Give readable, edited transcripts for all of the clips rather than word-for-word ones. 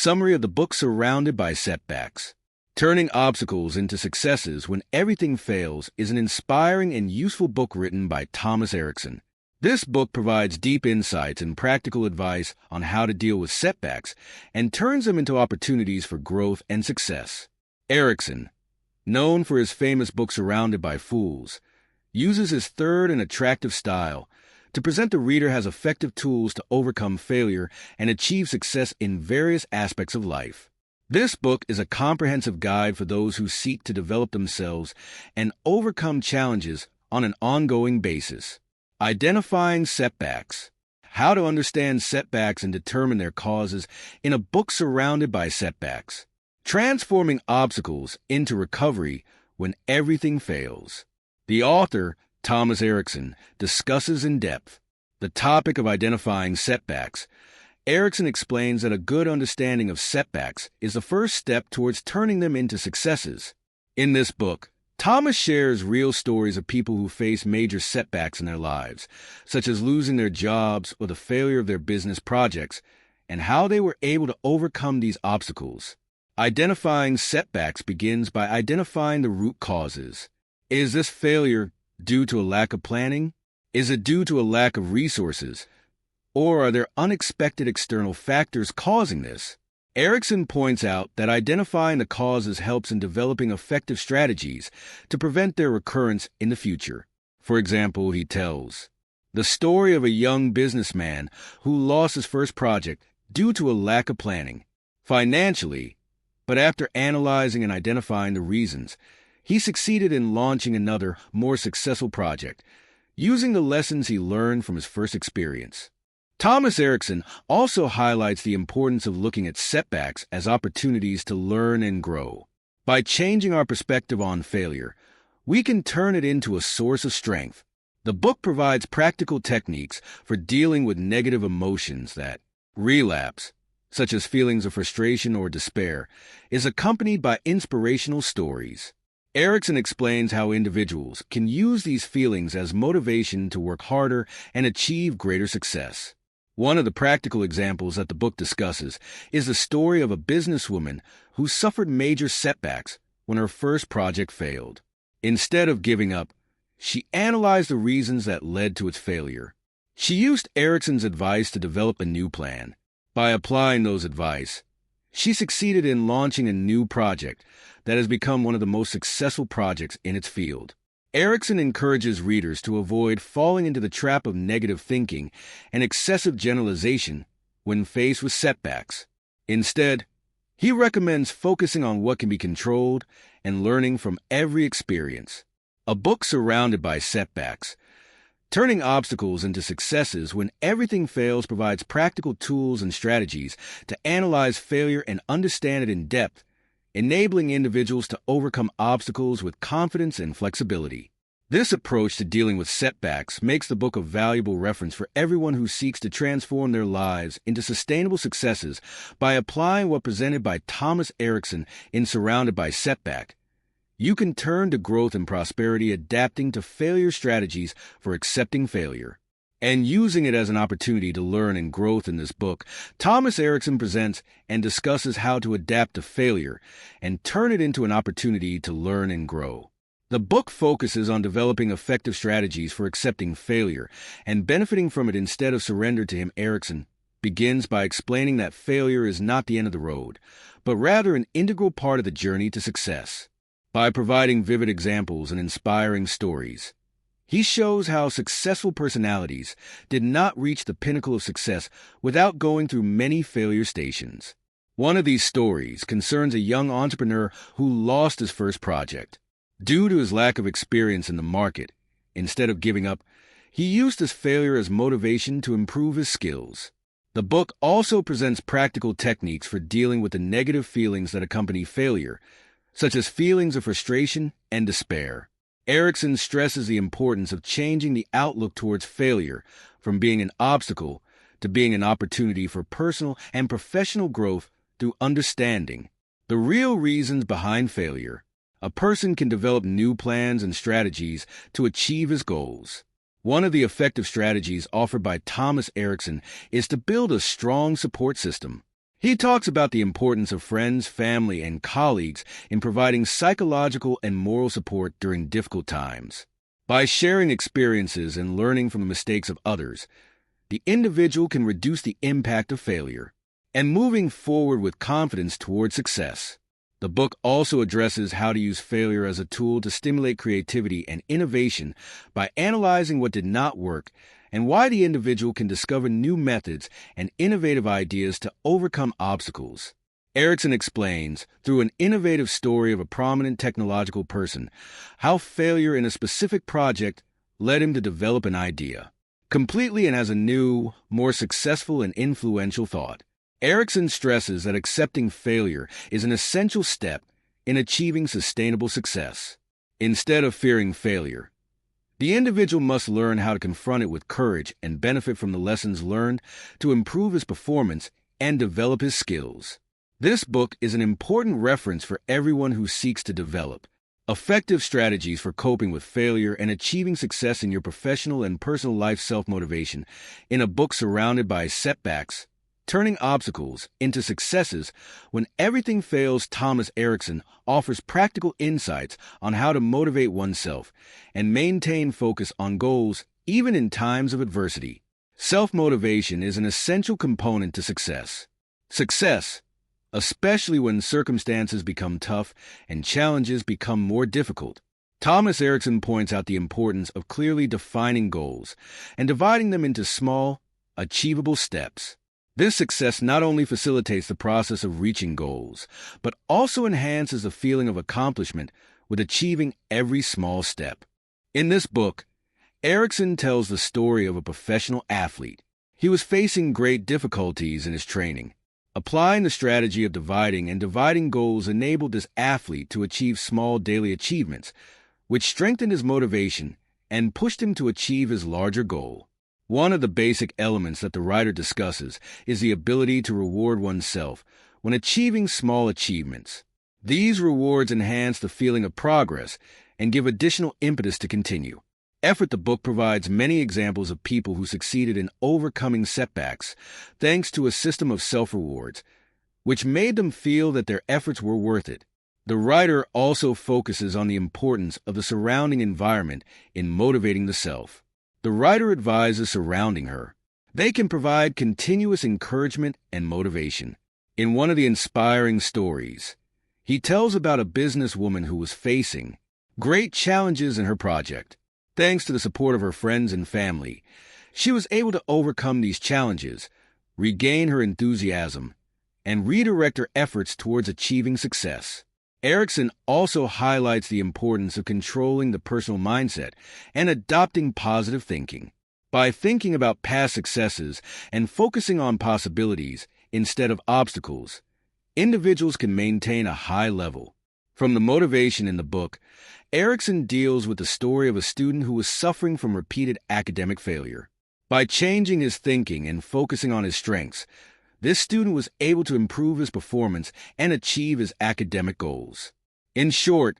Summary of the book Surrounded by Setbacks. Turning Obstacles into Successes When Everything Fails is an inspiring and useful book written by Thomas Erikson. This book provides deep insights and practical advice on how to deal with setbacks and turns them into opportunities for growth and success. Erikson, known for his famous book Surrounded by Fools, uses his third and attractive style to present the reader as effective tools to overcome failure and achieve success in various aspects of life. This book is a comprehensive guide for those who seek to develop themselves and overcome challenges on an ongoing basis. Identifying Setbacks. How to understand setbacks and determine their causes in a book surrounded by setbacks. Transforming obstacles into recovery when everything fails. The author, Thomas Erikson, discusses in depth the topic of identifying setbacks. Erikson explains that a good understanding of setbacks is the first step towards turning them into successes. In this book, Thomas shares real stories of people who face major setbacks in their lives, such as losing their jobs or the failure of their business projects, and how they were able to overcome these obstacles. Identifying setbacks begins by identifying the root causes. Is this failure due to a lack of planning? Is it due to a lack of resources? Or are there unexpected external factors causing this? Erikson points out that identifying the causes helps in developing effective strategies to prevent their recurrence in the future. For example, he tells the story of a young businessman who lost his first project due to a lack of planning financially, but after analyzing and identifying the reasons, he succeeded in launching another, more successful project, using the lessons he learned from his first experience. Thomas Erikson also highlights the importance of looking at setbacks as opportunities to learn and grow. By changing our perspective on failure, we can turn it into a source of strength. The book provides practical techniques for dealing with negative emotions that relapse, such as feelings of frustration or despair, is accompanied by inspirational stories. Erikson explains how individuals can use these feelings as motivation to work harder and achieve greater success. One of the practical examples that the book discusses is the story of a businesswoman who suffered major setbacks when her first project failed. Instead of giving up, she analyzed the reasons that led to its failure. She used Erikson's advice to develop a new plan. By applying those advice, she succeeded in launching a new project that has become one of the most successful projects in its field. Erikson encourages readers to avoid falling into the trap of negative thinking and excessive generalization when faced with setbacks. Instead, he recommends focusing on what can be controlled and learning from every experience. A book surrounded by setbacks. Turning obstacles into successes when everything fails provides practical tools and strategies to analyze failure and understand it in depth, enabling individuals to overcome obstacles with confidence and flexibility. This approach to dealing with setbacks makes the book a valuable reference for everyone who seeks to transform their lives into sustainable successes by applying what presented by Thomas Erikson in Surrounded by Setback. You can turn to growth and prosperity adapting to failure strategies for accepting failure. And using it as an opportunity to learn and growth in this book, Thomas Erikson presents and discusses how to adapt to failure and turn it into an opportunity to learn and grow. The book focuses on developing effective strategies for accepting failure and benefiting from it instead of surrender to him. Erikson begins by explaining that failure is not the end of the road, but rather an integral part of the journey to success. By providing vivid examples and inspiring stories, he shows how successful personalities did not reach the pinnacle of success without going through many failure stations. One of these stories concerns a young entrepreneur who lost his first project. Due to his lack of experience in the market, instead of giving up, he used his failure as motivation to improve his skills. The book also presents practical techniques for dealing with the negative feelings that accompany failure, such as feelings of frustration and despair. Erikson stresses the importance of changing the outlook towards failure from being an obstacle to being an opportunity for personal and professional growth through understanding the real reasons behind failure. A person can develop new plans and strategies to achieve his goals. One of the effective strategies offered by Thomas Erikson is to build a strong support system. He talks about the importance of friends, family, and colleagues in providing psychological and moral support during difficult times. By sharing experiences and learning from the mistakes of others, the individual can reduce the impact of failure and moving forward with confidence toward success. The book also addresses how to use failure as a tool to stimulate creativity and innovation by analyzing what did not work and why the individual can discover new methods and innovative ideas to overcome obstacles. Erikson explains, through an innovative story of a prominent technological person, how failure in a specific project led him to develop an idea completely and as a new, more successful and influential thought. Erikson stresses that accepting failure is an essential step in achieving sustainable success. Instead of fearing failure, the individual must learn how to confront it with courage and benefit from the lessons learned to improve his performance and develop his skills. This book is an important reference for everyone who seeks to develop effective strategies for coping with failure and achieving success in your professional and personal life. Self-motivation, in a book surrounded by setbacks, turning obstacles into successes when everything fails. Thomas Erikson offers practical insights on how to motivate oneself and maintain focus on goals even in times of adversity. Self-motivation is an essential component to success. Success, especially when circumstances become tough and challenges become more difficult. Thomas Erikson points out the importance of clearly defining goals and dividing them into small, achievable steps. This success not only facilitates the process of reaching goals, but also enhances the feeling of accomplishment with achieving every small step. In this book, Erikson tells the story of a professional athlete. He was facing great difficulties in his training. Applying the strategy of dividing goals enabled this athlete to achieve small daily achievements, which strengthened his motivation and pushed him to achieve his larger goal. One of the basic elements that the writer discusses is the ability to reward oneself when achieving small achievements. These rewards enhance the feeling of progress and give additional impetus to continue. The book provides many examples of people who succeeded in overcoming setbacks thanks to a system of self-rewards, which made them feel that their efforts were worth it. The writer also focuses on the importance of the surrounding environment in motivating the self. The writer advises surrounding her. They can provide continuous encouragement and motivation. In one of the inspiring stories, he tells about a businesswoman who was facing great challenges in her project. Thanks to the support of her friends and family, she was able to overcome these challenges, regain her enthusiasm, and redirect her efforts towards achieving success. Erikson also highlights the importance of controlling the personal mindset and adopting positive thinking. By thinking about past successes and focusing on possibilities instead of obstacles, individuals can maintain a high level. From the motivation in the book, Erikson deals with the story of a student who was suffering from repeated academic failure. By changing his thinking and focusing on his strengths, this student was able to improve his performance and achieve his academic goals. In short,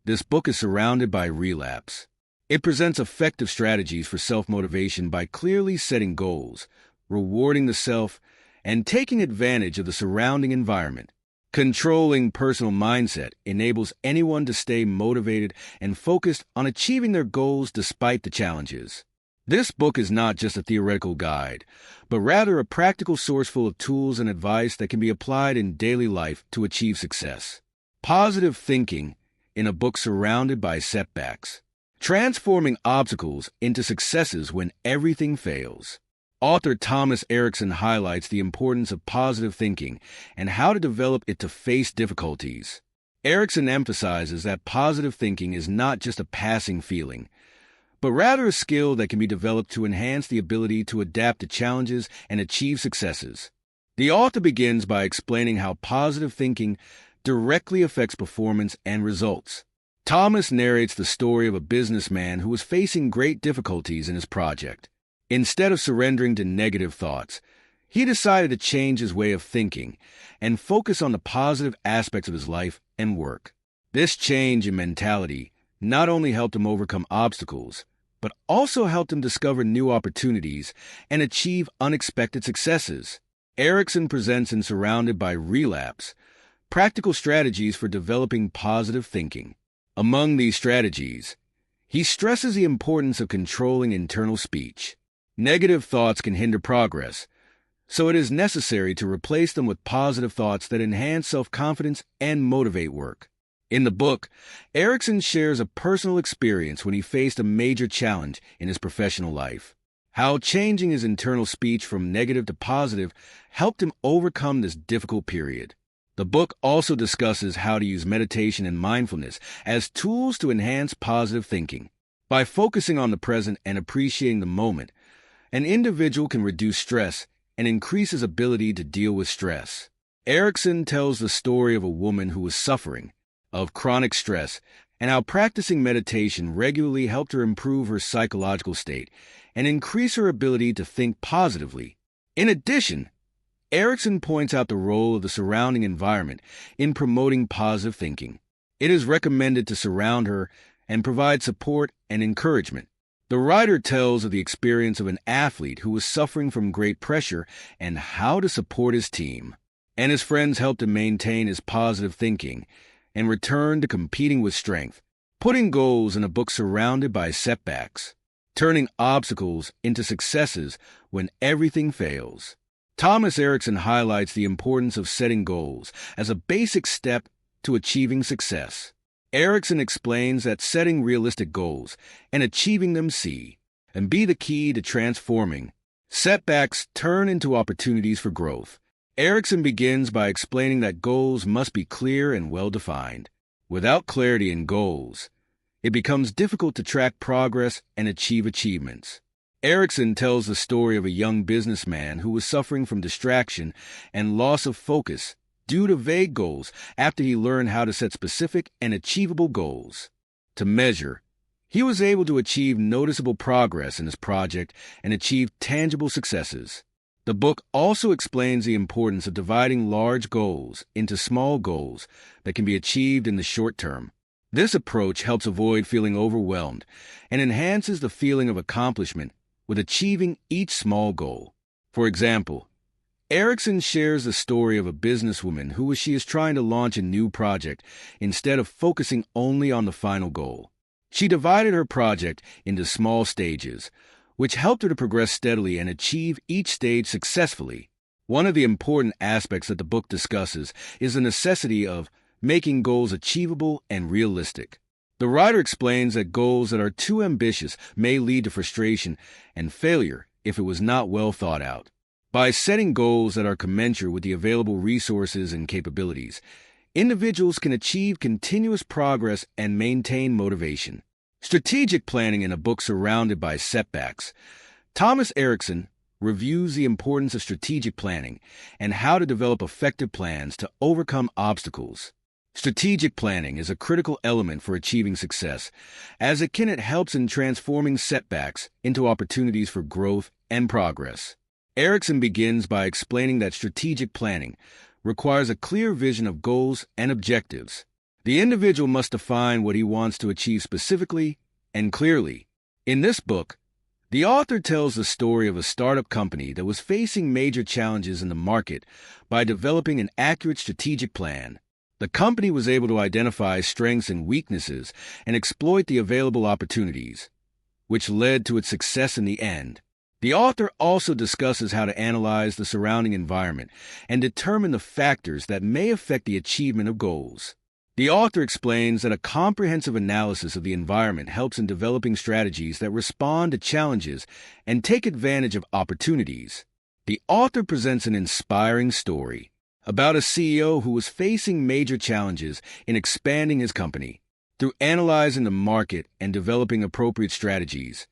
this book is surrounded by relapse. It presents effective strategies for self-motivation by clearly setting goals, rewarding the self, and taking advantage of the surrounding environment. Controlling personal mindset enables anyone to stay motivated and focused on achieving their goals despite the challenges. This book is not just a theoretical guide, but rather a practical source full of tools and advice that can be applied in daily life to achieve success. Positive thinking, in a book surrounded by setbacks. Transforming obstacles into successes when everything fails. Author Thomas Erikson highlights the importance of positive thinking and how to develop it to face difficulties. Erikson emphasizes that positive thinking is not just a passing feeling, but rather a skill that can be developed to enhance the ability to adapt to challenges and achieve successes. The author begins by explaining how positive thinking directly affects performance and results. Thomas narrates the story of a businessman who was facing great difficulties in his project. Instead of surrendering to negative thoughts, he decided to change his way of thinking and focus on the positive aspects of his life and work. This change in mentality not only helped him overcome obstacles, but also helped him discover new opportunities and achieve unexpected successes. Erikson presents in Surrounded by Relapse, practical strategies for developing positive thinking. Among these strategies, he stresses the importance of controlling internal speech. Negative thoughts can hinder progress, so it is necessary to replace them with positive thoughts that enhance self-confidence and motivate work. In the book, Erikson shares a personal experience when he faced a major challenge in his professional life. How changing his internal speech from negative to positive helped him overcome this difficult period. The book also discusses how to use meditation and mindfulness as tools to enhance positive thinking. By focusing on the present and appreciating the moment, an individual can reduce stress and increase his ability to deal with stress. Erikson tells the story of a woman who was suffering of chronic stress and how practicing meditation regularly helped her improve her psychological state and increase her ability to think positively. In addition, Erikson points out the role of the surrounding environment in promoting positive thinking. It is recommended to surround her and provide support and encouragement. The writer tells of the experience of an athlete who was suffering from great pressure and how to support his team. And his friends helped him maintain his positive thinking and return to competing with strength. Putting goals in a book Surrounded by Setbacks, turning obstacles into successes when everything fails. Thomas Erikson highlights the importance of setting goals as a basic step to achieving success. Erikson explains that setting realistic goals and achieving them be the key to transforming. Setbacks turn into opportunities for growth. Erikson begins by explaining that goals must be clear and well-defined. Without clarity in goals, it becomes difficult to track progress and achieve achievements. Erikson tells the story of a young businessman who was suffering from distraction and loss of focus due to vague goals after he learned how to set specific and achievable goals. To measure, he was able to achieve noticeable progress in his project and achieve tangible successes. The book also explains the importance of dividing large goals into small goals that can be achieved in the short term. This approach helps avoid feeling overwhelmed and enhances the feeling of accomplishment with achieving each small goal. For example, Erikson shares the story of a businesswoman who she is trying to launch a new project instead of focusing only on the final goal. She divided her project into small stages, which helped her to progress steadily and achieve each stage successfully. One of the important aspects that the book discusses is the necessity of making goals achievable and realistic. The writer explains that goals that are too ambitious may lead to frustration and failure if it was not well thought out. By setting goals that are commensurate with the available resources and capabilities, individuals can achieve continuous progress and maintain motivation. Strategic planning in a book Surrounded by Setbacks, Thomas Erikson reviews the importance of strategic planning and how to develop effective plans to overcome obstacles. Strategic planning is a critical element for achieving success, as it helps in transforming setbacks into opportunities for growth and progress. Erikson begins by explaining that strategic planning requires a clear vision of goals and objectives. The individual must define what he wants to achieve specifically and clearly. In this book, the author tells the story of a startup company that was facing major challenges in the market by developing an accurate strategic plan. The company was able to identify strengths and weaknesses and exploit the available opportunities, which led to its success in the end. The author also discusses how to analyze the surrounding environment and determine the factors that may affect the achievement of goals. The author explains that a comprehensive analysis of the environment helps in developing strategies that respond to challenges and take advantage of opportunities. The author presents an inspiring story about a CEO who was facing major challenges in expanding his company. Through analyzing the market and developing appropriate strategies,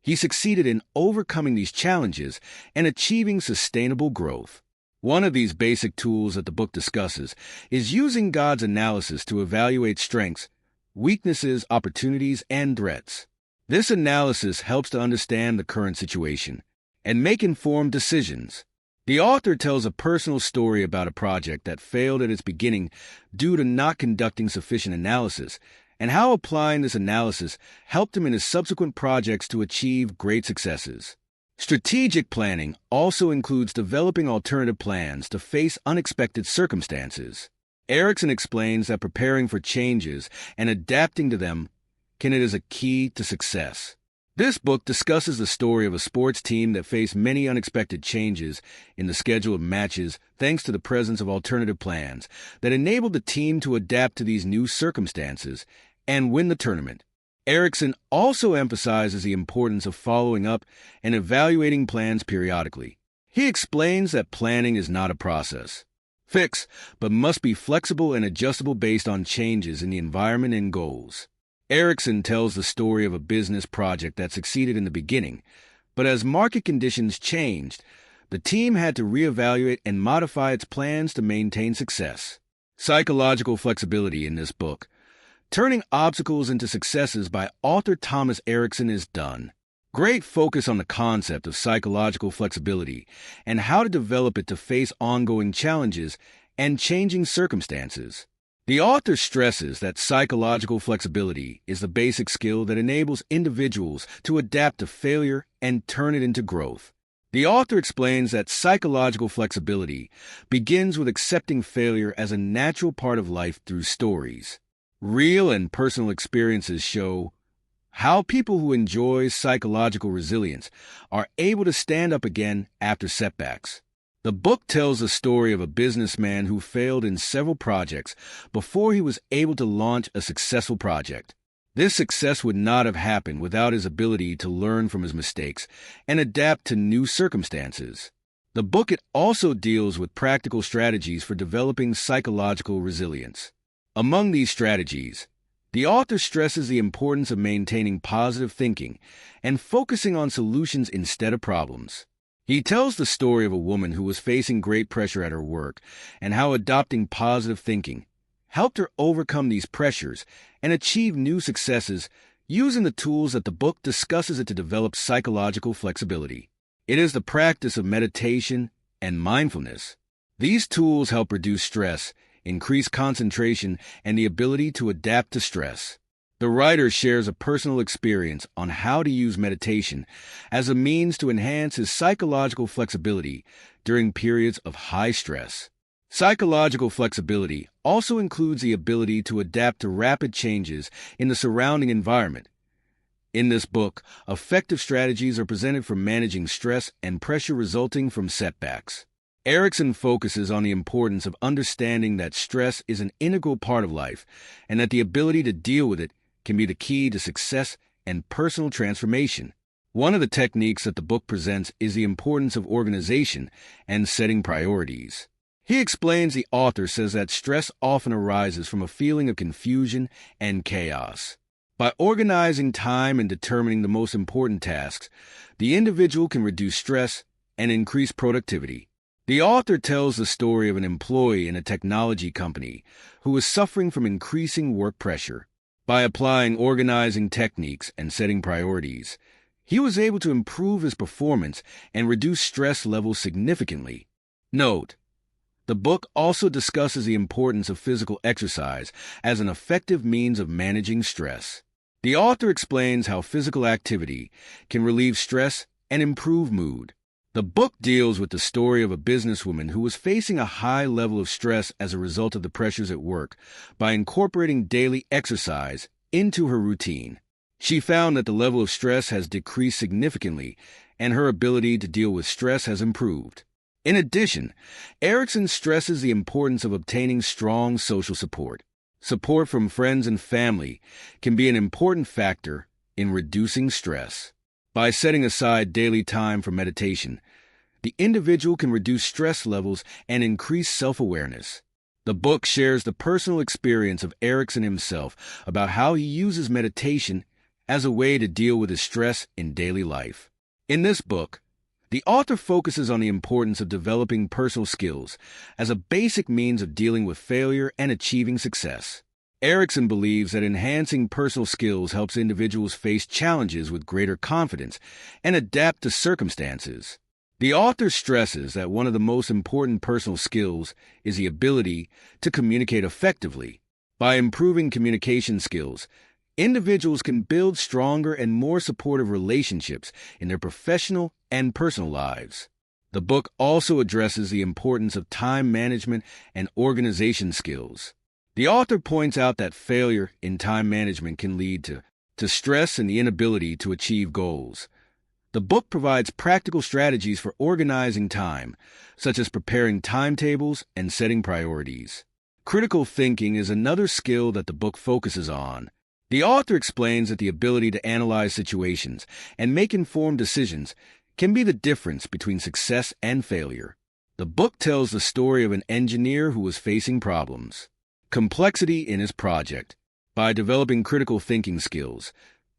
he succeeded in overcoming these challenges and achieving sustainable growth. One of these basic tools that the book discusses is using God's analysis to evaluate strengths, weaknesses, opportunities, and threats. This analysis helps to understand the current situation and make informed decisions. The author tells a personal story about a project that failed at its beginning due to not conducting sufficient analysis, and how applying this analysis helped him in his subsequent projects to achieve great successes. Strategic planning also includes developing alternative plans to face unexpected circumstances. Erikson explains that preparing for changes and adapting to them is a key to success. This book discusses the story of a sports team that faced many unexpected changes in the schedule of matches thanks to the presence of alternative plans that enabled the team to adapt to these new circumstances and win the tournament. Erikson also emphasizes the importance of following up and evaluating plans periodically. He explains that planning is not a process, fixed, but must be flexible and adjustable based on changes in the environment and goals. Erikson tells the story of a business project that succeeded in the beginning, but as market conditions changed, the team had to reevaluate and modify its plans to maintain success. Psychological flexibility in this book, Turning Obstacles into Successes by author Thomas Erikson, is done. Great focus on the concept of psychological flexibility and how to develop it to face ongoing challenges and changing circumstances. The author stresses that psychological flexibility is the basic skill that enables individuals to adapt to failure and turn it into growth. The author explains that psychological flexibility begins with accepting failure as a natural part of life through stories. Real and personal experiences show how people who enjoy psychological resilience are able to stand up again after setbacks. The book tells the story of a businessman who failed in several projects before he was able to launch a successful project. This success would not have happened without his ability to learn from his mistakes and adapt to new circumstances. The book also deals with practical strategies for developing psychological resilience. Among these strategies, the author stresses the importance of maintaining positive thinking and focusing on solutions instead of problems. He tells the story of a woman who was facing great pressure at her work and how adopting positive thinking helped her overcome these pressures and achieve new successes using the tools that the book discusses it to develop psychological flexibility. It is the practice of meditation and mindfulness. These tools help reduce stress, increase concentration, and the ability to adapt to stress. The writer shares a personal experience on how to use meditation as a means to enhance his psychological flexibility during periods of high stress. Psychological flexibility also includes the ability to adapt to rapid changes in the surrounding environment. In this book, effective strategies are presented for managing stress and pressure resulting from setbacks. Erikson focuses on the importance of understanding that stress is an integral part of life and that the ability to deal with it can be the key to success and personal transformation. One of the techniques that the book presents is the importance of organization and setting priorities. He explains the author says that stress often arises from a feeling of confusion and chaos. By organizing time and determining the most important tasks, the individual can reduce stress and increase productivity. The author tells the story of an employee in a technology company who was suffering from increasing work pressure. By applying organizing techniques and setting priorities, he was able to improve his performance and reduce stress levels significantly. Note: the book also discusses the importance of physical exercise as an effective means of managing stress. The author explains how physical activity can relieve stress and improve mood. The book deals with the story of a businesswoman who was facing a high level of stress as a result of the pressures at work by incorporating daily exercise into her routine. She found that the level of stress has decreased significantly and her ability to deal with stress has improved. In addition, Erikson stresses the importance of obtaining strong social support. Support from friends and family can be an important factor in reducing stress. By setting aside daily time for meditation, the individual can reduce stress levels and increase self-awareness. The book shares the personal experience of Erikson himself about how he uses meditation as a way to deal with his stress in daily life. In this book, the author focuses on the importance of developing personal skills as a basic means of dealing with failure and achieving success. Erikson believes that enhancing personal skills helps individuals face challenges with greater confidence and adapt to circumstances. The author stresses that one of the most important personal skills is the ability to communicate effectively. By improving communication skills, individuals can build stronger and more supportive relationships in their professional and personal lives. The book also addresses the importance of time management and organization skills. The author points out that failure in time management can lead to stress and the inability to achieve goals. The book provides practical strategies for organizing time, such as preparing timetables and setting priorities. Critical thinking is another skill that the book focuses on. The author explains that the ability to analyze situations and make informed decisions can be the difference between success and failure. The book tells the story of an engineer who was facing problems, complexity in his project. By developing critical thinking skills,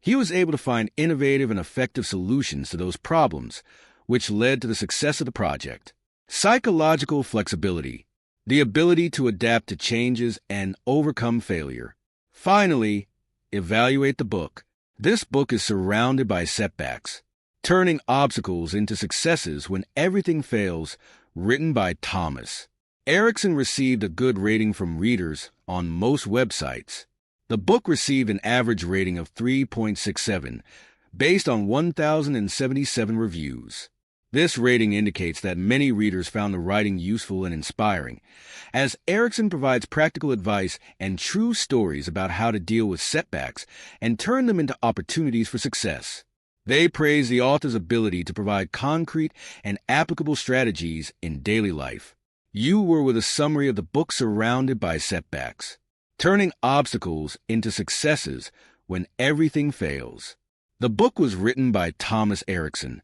he was able to find innovative and effective solutions to those problems, which led to the success of the project. Psychological flexibility, the ability to adapt to changes and overcome failure. Finally, evaluate the book. This book is surrounded by setbacks, turning obstacles into successes when everything fails, written by Thomas. Erikson received a good rating from readers on most websites. The book received an average rating of 3.67, based on 1,077 reviews. This rating indicates that many readers found the writing useful and inspiring, as Erikson provides practical advice and true stories about how to deal with setbacks and turn them into opportunities for success. They praise the author's ability to provide concrete and applicable strategies in daily life. You were with a summary of the book Surrounded by Setbacks, Turning Obstacles into Successes When Everything Fails. The book was written by Thomas Erikson.